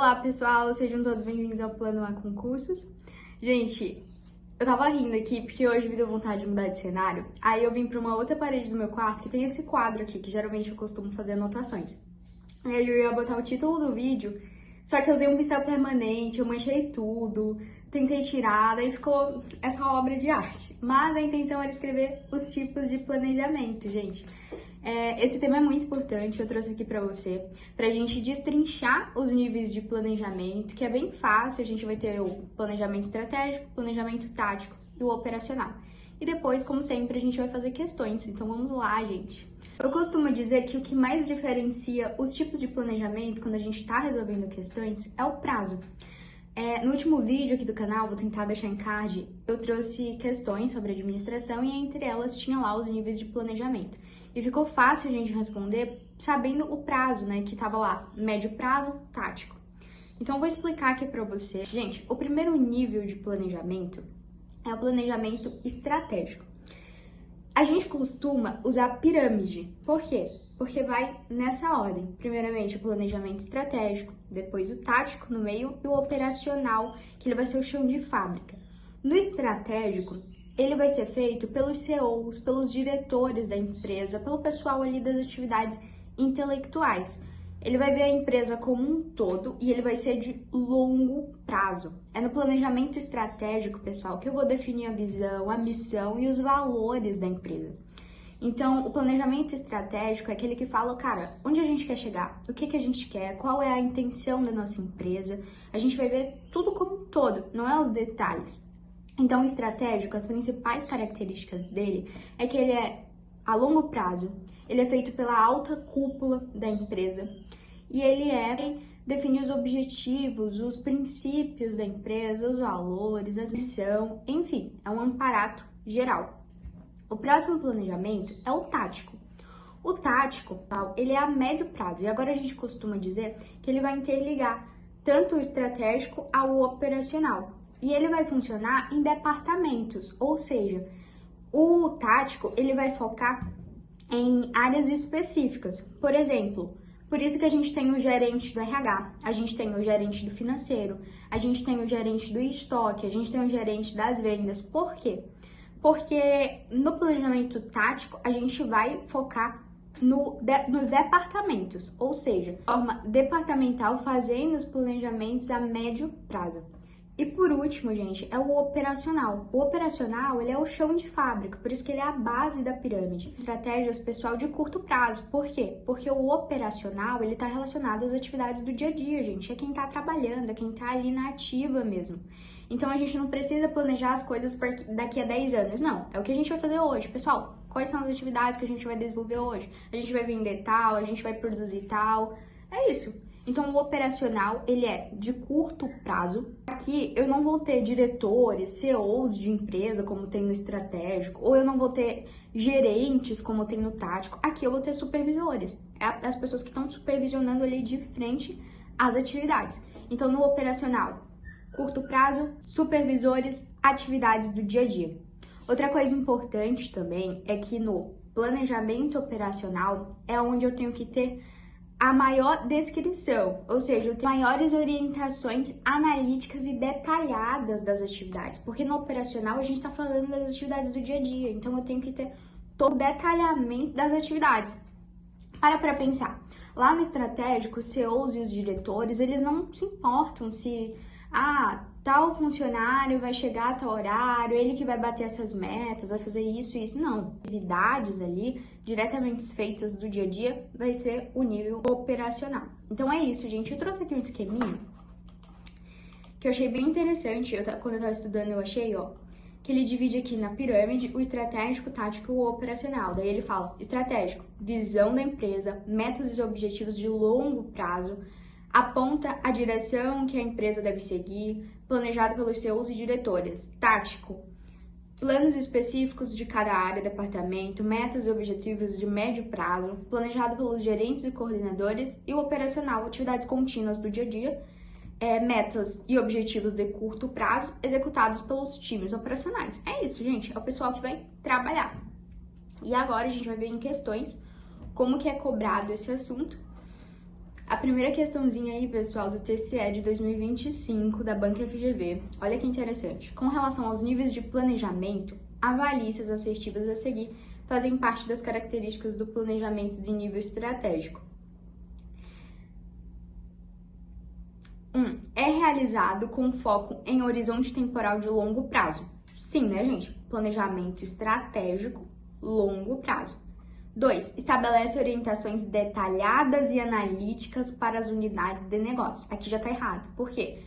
Olá pessoal, sejam todos bem-vindos ao Plano A Concursos. Gente, eu tava rindo aqui porque hoje me deu vontade de mudar de cenário. Aí eu vim pra uma outra parede do meu quarto que tem esse quadro aqui, que geralmente eu costumo fazer anotações. Aí eu ia botar o título do vídeo, só que eu usei um pincel permanente, eu manchei tudo, tentei tirar, daí ficou essa obra de arte. Mas a intenção era escrever os tipos de planejamento, gente. Esse tema é muito importante, eu trouxe aqui pra você, pra gente destrinchar os níveis de planejamento, que é bem fácil. A gente vai ter o planejamento estratégico, planejamento tático e o operacional. E depois, como sempre, a gente vai fazer questões, então vamos lá, gente. Eu costumo dizer que o que mais diferencia os tipos de planejamento quando a gente tá resolvendo questões é o prazo. No último vídeo aqui do canal, vou tentar deixar em card, eu trouxe questões sobre administração e entre elas tinha lá os níveis de planejamento. E ficou fácil a gente responder sabendo o prazo, né, que tava lá, médio prazo, tático. Então eu vou explicar aqui pra você. Gente, o primeiro nível de planejamento é o planejamento estratégico. A gente costuma usar pirâmide. Por quê? Porque vai nessa ordem. Primeiramente o planejamento estratégico, depois o tático no meio e o operacional, que ele vai ser o chão de fábrica. No estratégico, ele vai ser feito pelos CEOs, pelos diretores da empresa, pelo pessoal ali das atividades intelectuais. Ele vai ver a empresa como um todo e ele vai ser de longo prazo. É no planejamento estratégico, pessoal, que eu vou definir a visão, a missão e os valores da empresa. Então, o planejamento estratégico é aquele que fala, cara, onde a gente quer chegar, o que a gente quer, qual é a intenção da nossa empresa. A gente vai ver tudo como um todo, não é os detalhes. Então, o estratégico, as principais características dele é que ele é a longo prazo, ele é feito pela alta cúpula da empresa e ele definir os objetivos, os princípios da empresa, os valores, a missão, enfim, é um aparato geral. O próximo planejamento é o tático. O tático, ele é a médio prazo e agora a gente costuma dizer que ele vai interligar tanto o estratégico ao operacional. E ele vai funcionar em departamentos, ou seja, o tático ele vai focar em áreas específicas. Por exemplo, por isso que a gente tem o gerente do RH, a gente tem o gerente do financeiro, a gente tem o gerente do estoque, a gente tem o gerente das vendas. Por quê? Porque no planejamento tático a gente vai focar nos departamentos, ou seja, de forma departamental, fazendo os planejamentos a médio prazo. E por último, gente, é o operacional. O operacional, ele é o chão de fábrica, por isso que ele é a base da pirâmide. Estratégias pessoal de curto prazo. Por quê? Porque o operacional, ele tá relacionado às atividades do dia a dia, gente. É quem tá trabalhando, é quem tá ali na ativa mesmo. Então a gente não precisa planejar as coisas daqui a 10 anos, não. É o que a gente vai fazer hoje. Pessoal, quais são as atividades que a gente vai desenvolver hoje? A gente vai vender tal, a gente vai produzir tal. É isso. Então, o operacional, ele é de curto prazo. Aqui, eu não vou ter diretores, CEOs de empresa, como tem no estratégico, ou eu não vou ter gerentes, como tem no tático. Aqui, eu vou ter supervisores. As pessoas que estão supervisionando ali de frente às atividades. Então, no operacional, curto prazo, supervisores, atividades do dia a dia. Outra coisa importante também é que no planejamento operacional é onde eu tenho que ter a maior descrição, ou seja, eu tenho maiores orientações analíticas e detalhadas das atividades, porque no operacional a gente está falando das atividades do dia a dia, então eu tenho que ter todo o detalhamento das atividades. Para pensar, lá no estratégico, os CEOs e os diretores, eles não se importam se tal funcionário vai chegar a tal horário, ele que vai bater essas metas, vai fazer isso e isso. Não. Atividades ali, diretamente feitas do dia a dia, vai ser o nível operacional. Então é isso, gente. Eu trouxe aqui um esqueminha que eu achei bem interessante. Quando eu tava estudando, eu achei, que ele divide aqui na pirâmide o estratégico, o tático e o operacional. Daí ele fala estratégico, visão da empresa, metas e objetivos de longo prazo, aponta a direção que a empresa deve seguir, planejado pelos CEOs e diretores. Tático, planos específicos de cada área, departamento, metas e objetivos de médio prazo, planejado pelos gerentes e coordenadores. E o operacional, atividades contínuas do dia a dia, metas e objetivos de curto prazo, executados pelos times operacionais. É isso, gente, é o pessoal que vai trabalhar. E agora a gente vai ver em questões como que é cobrado esse assunto. A primeira questãozinha aí, pessoal, do TCE de 2025 da Banca FGV. Olha que interessante. Com relação aos níveis de planejamento, avalie se as assertivas a seguir fazem parte das características do planejamento de nível estratégico. 1. É realizado com foco em horizonte temporal de longo prazo. Sim, né, gente? Planejamento estratégico, longo prazo. 2. Estabelece orientações detalhadas e analíticas para as unidades de negócio. Aqui já tá errado. Por quê?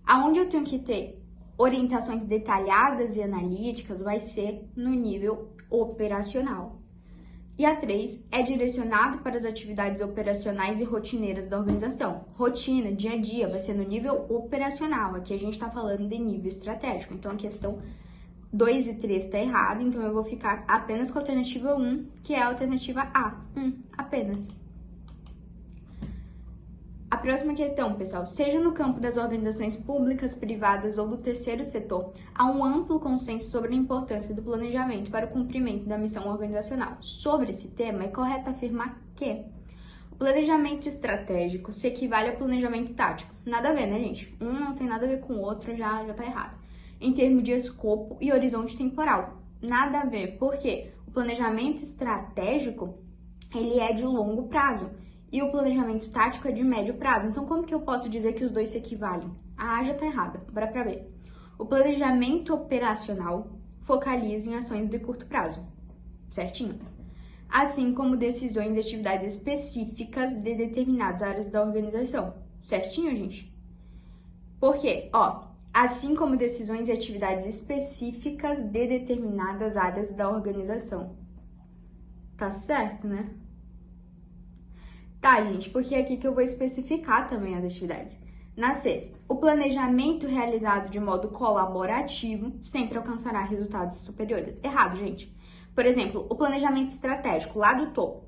Aonde eu tenho que ter orientações detalhadas e analíticas vai ser no nível operacional. E a 3 é direcionado para as atividades operacionais e rotineiras da organização. Rotina, dia a dia, vai ser no nível operacional. Aqui a gente está falando de nível estratégico. Então, a questão 2 e 3 está errado, então eu vou ficar apenas com a alternativa 1, que é a alternativa A. Apenas. A próxima questão, pessoal, seja no campo das organizações públicas, privadas ou do terceiro setor, há um amplo consenso sobre a importância do planejamento para o cumprimento da missão organizacional. Sobre esse tema, é correto afirmar que o planejamento estratégico se equivale ao planejamento tático. Nada a ver, né, gente? Um não tem nada a ver com o outro, já tá errado. Em termos de escopo e horizonte temporal. Nada a ver, porque o planejamento estratégico, ele é de longo prazo. E o planejamento tático é de médio prazo. Então, como que eu posso dizer que os dois se equivalem? A A já tá errada, bora pra B. O planejamento operacional focaliza em ações de curto prazo, certinho? Assim como decisões e atividades específicas de determinadas áreas da organização, certinho, gente? Por quê? Assim como decisões e atividades específicas de determinadas áreas da organização. Tá certo, né? Tá, gente, porque é aqui que eu vou especificar também as atividades. Na C, o planejamento realizado de modo colaborativo sempre alcançará resultados superiores. Errado, gente. Por exemplo, o planejamento estratégico, lá do topo.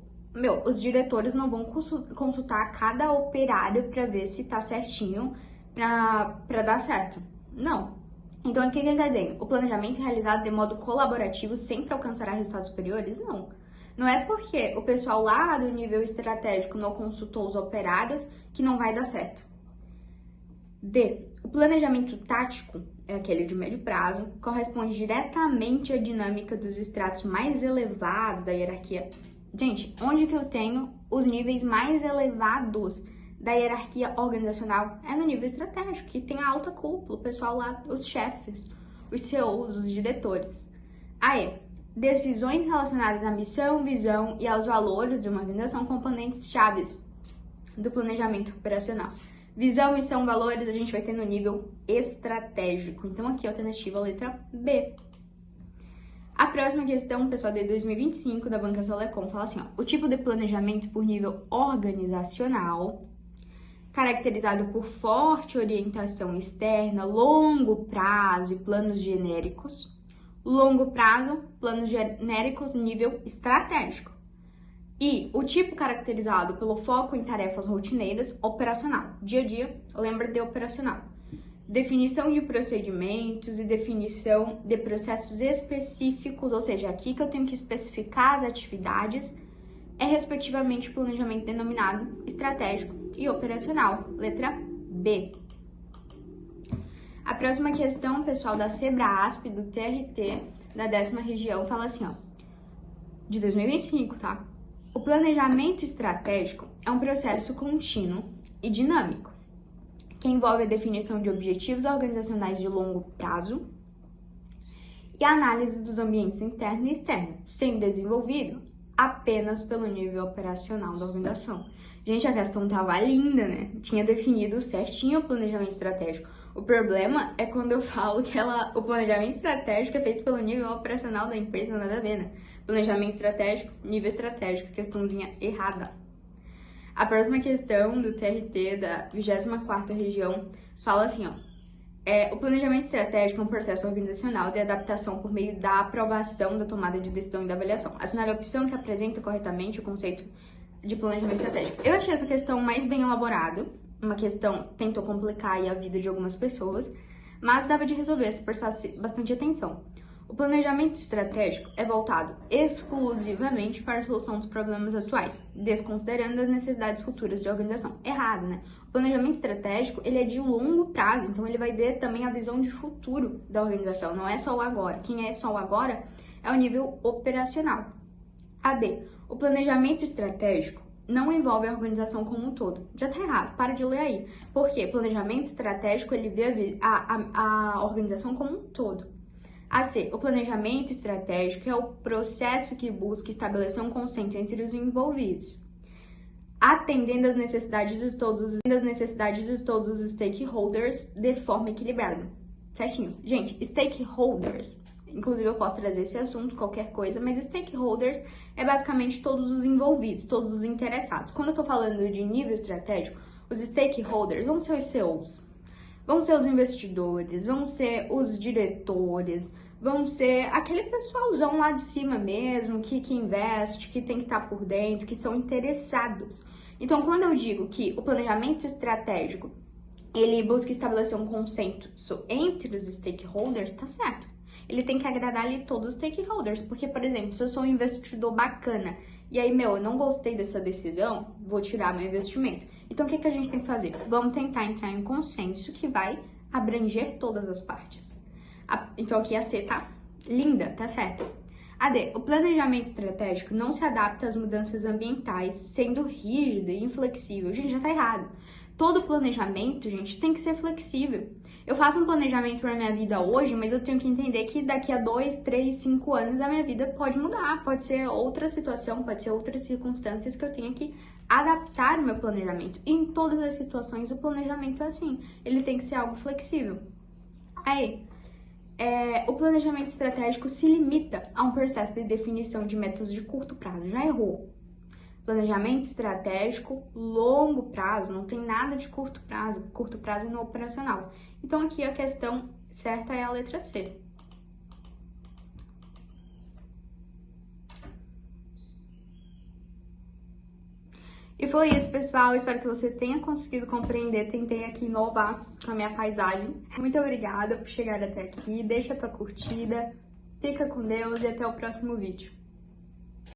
Os diretores não vão consultar cada operário para ver se tá certinho para dar certo. Não. Então, aqui que ele tá dizendo? O planejamento realizado de modo colaborativo sempre alcançará resultados superiores? Não. Não é porque o pessoal lá do nível estratégico não consultou os operários que não vai dar certo. D. O planejamento tático, é aquele de médio prazo, corresponde diretamente à dinâmica dos estratos mais elevados da hierarquia. Gente, onde que eu tenho os níveis mais elevados da hierarquia organizacional? É no nível estratégico, que tem a alta cúpula, o pessoal lá, os chefes, os CEOs, os diretores. Aí, decisões relacionadas à missão, visão e aos valores de uma organização são componentes chaves do planejamento operacional. Visão, missão, valores a gente vai ter no nível estratégico. Então, aqui a alternativa, a letra B. A próxima questão, pessoal, de 2025, da Banca Solecom, fala assim, o tipo de planejamento por nível organizacional, caracterizado por forte orientação externa, longo prazo e planos genéricos. Longo prazo, planos genéricos, nível estratégico. E o tipo caracterizado pelo foco em tarefas rotineiras, operacional. Dia a dia, lembra de operacional. Definição de procedimentos e definição de processos específicos, ou seja, aqui que eu tenho que especificar as atividades, é respectivamente o planejamento denominado estratégico e operacional. Letra B. A próxima questão, pessoal, da SEBRASP, do TRT, da 10ª região, fala assim, de 2025, tá? O planejamento estratégico é um processo contínuo e dinâmico, que envolve a definição de objetivos organizacionais de longo prazo e a análise dos ambientes interno e externo, sendo desenvolvido apenas pelo nível operacional da organização. Gente, a questão tava linda, né? Tinha definido certinho o planejamento estratégico. O problema é quando eu falo que o planejamento estratégico é feito pelo nível operacional da empresa, nada a ver, né? Planejamento estratégico, nível estratégico, questãozinha errada. A próxima questão do TRT da 24ª região fala assim, o planejamento estratégico é um processo organizacional de adaptação por meio da aprovação da tomada de decisão e da avaliação. Assinale a opção que apresenta corretamente o conceito de planejamento estratégico. Eu achei essa questão mais bem elaborada, uma questão que tentou complicar aí a vida de algumas pessoas, mas dava de resolver se prestasse bastante atenção. O planejamento estratégico é voltado exclusivamente para a solução dos problemas atuais, desconsiderando as necessidades futuras de organização. Errado, né? O planejamento estratégico, ele é de longo prazo, então ele vai ver também a visão de futuro da organização, não é só o agora. Quem é só o agora é o nível operacional. B. O planejamento estratégico não envolve a organização como um todo. Já tá errado, para de ler aí. Por quê? Planejamento estratégico, ele vê a organização como um todo. C. O planejamento estratégico é o processo que busca estabelecer um consenso entre os envolvidos, atendendo às necessidades de todos os stakeholders de forma equilibrada. Certinho? Gente, stakeholders, inclusive eu posso trazer esse assunto, qualquer coisa, mas stakeholders é basicamente todos os envolvidos, todos os interessados. Quando eu tô falando de nível estratégico, os stakeholders vão ser os CEOs, vão ser os investidores, vão ser os diretores, vão ser aquele pessoalzão lá de cima mesmo, que investe, que tem que estar por dentro, que são interessados. Então, quando eu digo que o planejamento estratégico, ele busca estabelecer um consenso entre os stakeholders, tá certo. Ele tem que agradar ali todos os stakeholders, porque, por exemplo, se eu sou um investidor bacana, e aí, eu não gostei dessa decisão, vou tirar meu investimento. Então, o que a gente tem que fazer? Vamos tentar entrar em consenso que vai abranger todas as partes. Então, aqui a C tá linda, tá certo? D. O planejamento estratégico não se adapta às mudanças ambientais, sendo rígido e inflexível. Gente, já tá errado. Todo planejamento, gente, tem que ser flexível. Eu faço um planejamento para minha vida hoje, mas eu tenho que entender que daqui a 2, 3, 5 anos a minha vida pode mudar, pode ser outra situação, pode ser outras circunstâncias que eu tenha que adaptar o meu planejamento. E em todas as situações o planejamento é assim, ele tem que ser algo flexível. Aí, o planejamento estratégico se limita a um processo de definição de metas de curto prazo. Já errou. Planejamento estratégico, longo prazo, não tem nada de curto prazo no operacional. Então aqui a questão certa é a letra C. E foi isso, pessoal. Espero que você tenha conseguido compreender. Tentei aqui inovar com a minha paisagem. Muito obrigada por chegar até aqui. Deixa a tua curtida. Fica com Deus e até o próximo vídeo.